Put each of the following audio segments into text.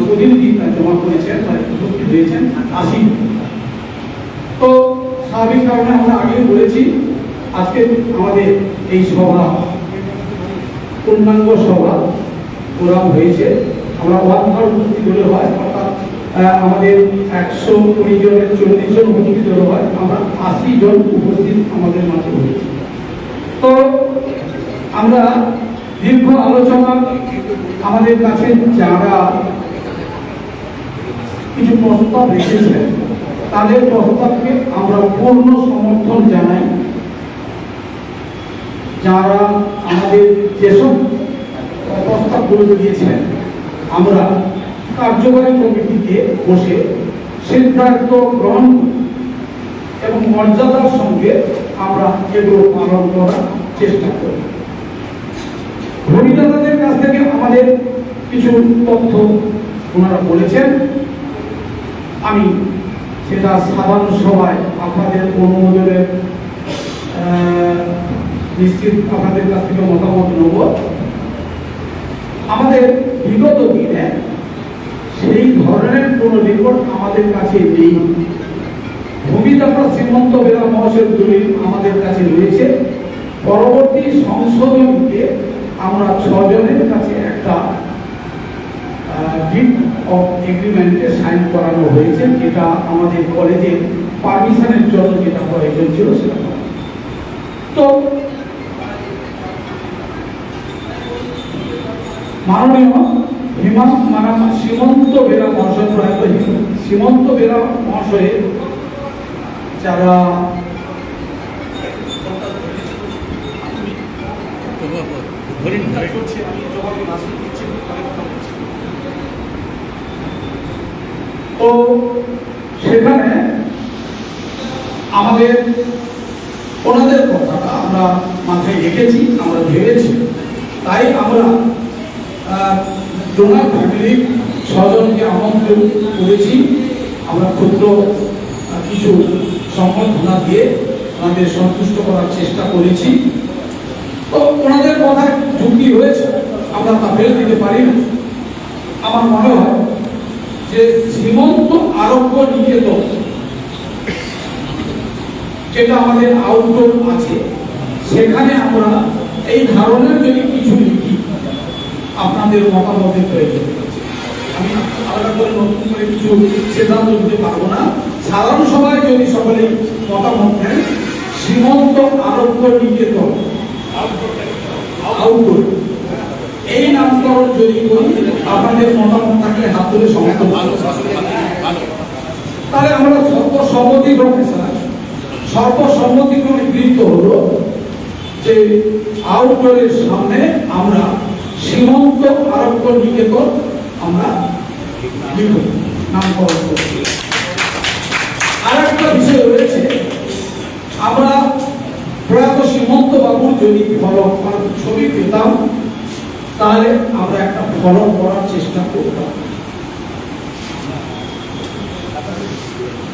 প্রতিনিধি জমা করেছেন বা উপস্থিত হয়েছেন 80। তো স্বাভাবিক কারণে আমরা আগেই বলেছি আজকে আমাদের এই সভা পূর্ণাঙ্গ সভা প্রোগ্রাম হয়েছে। আমরা ওয়ার্ড উপস্থিত হলে হয়, অর্থাৎ আমাদের 120 জনের 40 জন উপস্থিত হলে হয়, আমরা 80 জন উপস্থিত আমাদের মাঝে হয়েছে। তো আমরা দীর্ঘ আলোচনা আমাদের কাছে যারা কিছু প্রস্তাব রেখেছেন তাদের প্রস্তাবকে আমরা পূর্ণ সমর্থন জানাই। যারা আমাদের যেসব প্রস্তাবগুলো দিয়েছেন আমরা কার্যকরী কমিটিতে বসে সিদ্ধান্ত গ্রহণ এবং মর্যাদার সঙ্গে আমরা এগুলো পালন করার চেষ্টা করি। ভূমিদাতাদের কাছ থেকে আমাদের কিছু তথ্য ওনারা বলেছেন, আমি সেটা সাধারণ সভায় আপনাদের অনুমোদনের নিশ্চিত আপনাদের কাছ থেকে মতামত নেব। আমাদের বিগত দিনে সেই ধরনের কোনো রিপোর্ট আমাদের কাছে নেই। ভূমিদাতা শ্রীমন্ত বেরা মহাশয়ের দলিল আমাদের কাছে রয়েছে। পরবর্তী সংশোধনীতে আমরা 6 জনের কাছে একটা গিফট অফ এগ্রিমেন্টে সাইন করানো হয়েছে, যেটা আমাদের কলেজের পারমিশনের জন্য যেটা প্রয়োজন ছিল সেটা। তো মাননীয় শ্রীমন্ত বেরা মহাশয়, প্রয়াত শ্রীমন্ত বেরা মহাশয়ের যারা তো সেখানে আমাদের ওনাদের কথাটা আমরা মাথায় রেখেছি, আমরা ভেবেছি, তাই আমরা ডোনার ফ্যামিলির 6 জনকে আমন্ত্রণ করেছি। আমরা ক্ষুদ্র কিছু সম্বর্ধনা দিয়ে ওনাদের সন্তুষ্ট করার চেষ্টা করেছি। তো ওনাদের কথা যুক্তি হয়েছে, আমরা তা ফেলে দিতে পারি না। আমার মনে হয় যে শ্রীমন্ত আরোগ্য নিকেতন যেটা আমাদের আউটডোর আছে, সেখানে আমরা এই ধরনের যদি কিছু লিখি আপনাদের মতামতের প্রয়োজন। আমি আলাদা করে নতুন করে কিছু সিদ্ধান্ত নিতে পারবো না। সাধারণ সভায় যদি সকলেই মতামত দেন, শ্রীমন্ত আরোগ্য নিকেতন আউটডোর এই নামকরণ যদি করি, আপনাদের মতামত থাকলে হাত তুলে সমর্থন, তাহলে আমরা সর্বসম্মতিক্রমে গৃহীত হলো যে আউটডোরের সামনে আমরা শ্রীমন্ত আরোগ্য নিকেতন আমরা নামকরণ করছি। আর একটা বিষয় রয়েছে, আমরা প্রয়াত শ্রীমন্ত বাবুর যদি ছবি পেতাম তাহলে আমরা একটা ফলন করার চেষ্টা করতাম।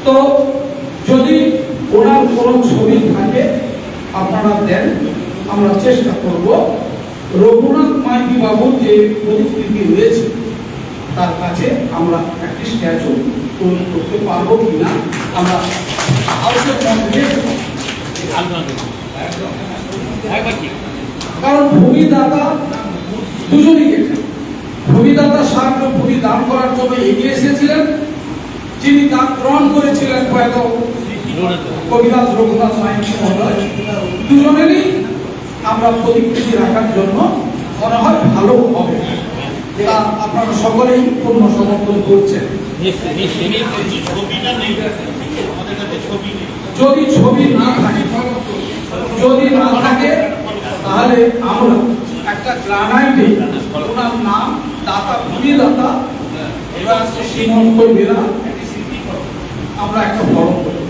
তো যদি ওনার কোনো ছবি থাকে আপনারা দেন, আমরা চেষ্টা করব রঘুনাথ মাইতি বাবুর যে প্রতিকৃতি রয়েছে তার কাছে আমরা একটি স্ট্যাচু তৈরি করতে পারবো কিনা আমরা কারণ ভূমিদাতা দুজনই, ভূমিদাতা সাহায্য ভূমি দান করার জন্য এগিয়ে এসেছিলেন, যিনি দান গ্রহণ করেছিলেন প্রয়াত কবিরাজ রঘুনাথ মাইতি মহোদয়। দুজনেরই আমরা প্রতিকৃতি রাখার জন্য মনে হয় ভালো হবে, তা আপনারা সকলেই পূর্ণ সমর্থন করছেন। যদি ছবি না থাকে তাহলে আমরা একটা গ্রানাইটে ওনার নাম দাতা ভূমিদাতা এবার শ্রীমন্ত বেরা আমরা একটা ফলন করি,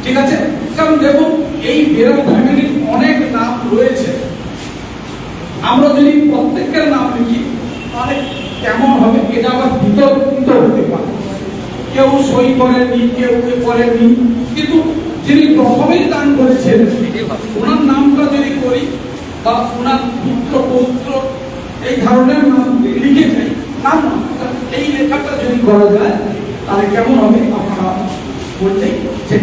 ঠিক আছে? কারণ দেখুন এই বেরা ফ্যামিলির অনেক নাম রয়েছে, আমরা যদি প্রত্যেকের নাম লিখি তাহলে কেমন হবে, এটা আবার বিতর্কিত হতে পারে। কেউ সই করেননি, কেউ করেননি, কিন্তু যিনি প্রথমেই দান করেছেন ওনার নামটা যদি করি বা ওনার পুত্র পৌত্র এই ধরনের নাম লিখে যাই, নাম এই লেখাটা যদি করা যায় তাহলে কেমন হবে আপনারা বললেই ঠিক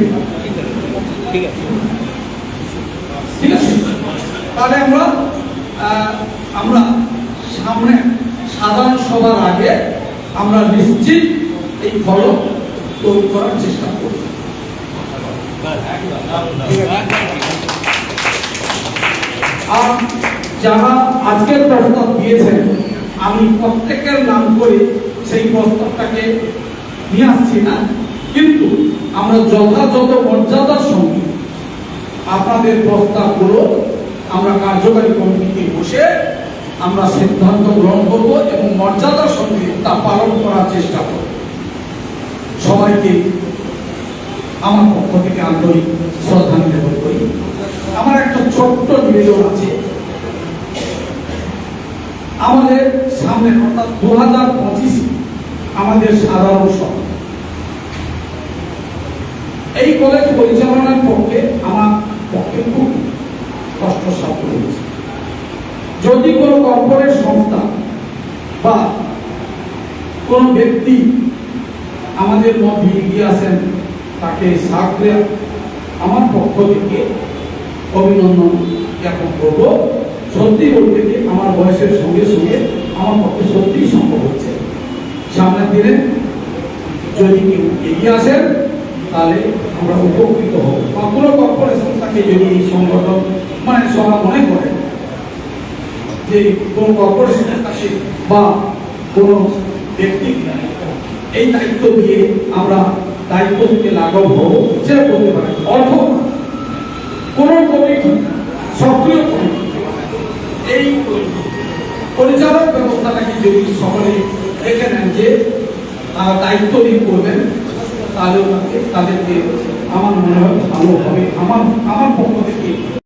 আছে। ঠিক আছে, তাহলে আমরা সামনে সাধারণ সভার আগে আমরা নিশ্চিত এই ফলক তৈরি করার চেষ্টা করব। আর যারা আজকের প্রস্তাব দিয়েছেন আমি প্রত্যেকের নাম করে সেই প্রস্তাবটাকে নিয়ে আসছি না, কিন্তু আমরা যথাযথ মর্যাদার সঙ্গে আপনাদের প্রস্তাবগুলো আমরা কার্যকারী কমিটিতে বসে আমরা সিদ্ধান্ত গ্রহণ করব এবং মর্যাদার সঙ্গে তা পালন করার চেষ্টা করব। সবাইকে আমার পক্ষ থেকে আন্তরিক শ্রদ্ধা নিবেদন করি। আমার একটা ছোট্ট নিবেদন আছে, আমাদের সামনে অর্থাৎ 2025 আমাদের সাধারণ সভা, এই কলেজ পরিচালনার পক্ষে আমার পক্ষে খুব কষ্টসাধ্য হয়েছে। যদি কোনো কর্পোরেট সংস্থা বা কোনো ব্যক্তি আমাদের মধ্যে এগিয়ে আসেন তাকে সাথে আমার পক্ষ থেকে অভিনন্দন জ্ঞাপন করব। সত্যি বলতে কি আমার বয়সের সঙ্গে সঙ্গে আমার পক্ষে সত্যিই সম্ভব হচ্ছে। সামনের দিনে যদি কেউ এগিয়ে আসেন তাহলে আমরা উপকৃত হব, বা কোনো কর্পোরেট সংস্থাকে যদি এই সংগঠন সভা মনে করে যে কোনো কর্পোরেট সংস্থাকে বা কোনো ব্যক্তি এই দায়িত্ব দিয়ে আমরা দায়িত্ব থেকে লাঘব হব, সেটা করতে পারে। অর্থ কোন কমিটি সক্রিয় কমিটি এই পরিচালক ব্যবস্থাটাকে যদি সকলে দেখে নেন যে তারা দায়িত্ব নিয়ে করবেন তাহলে তাদেরকে আমার মনে হয় ভালো হবে। আমার পক্ষ থেকে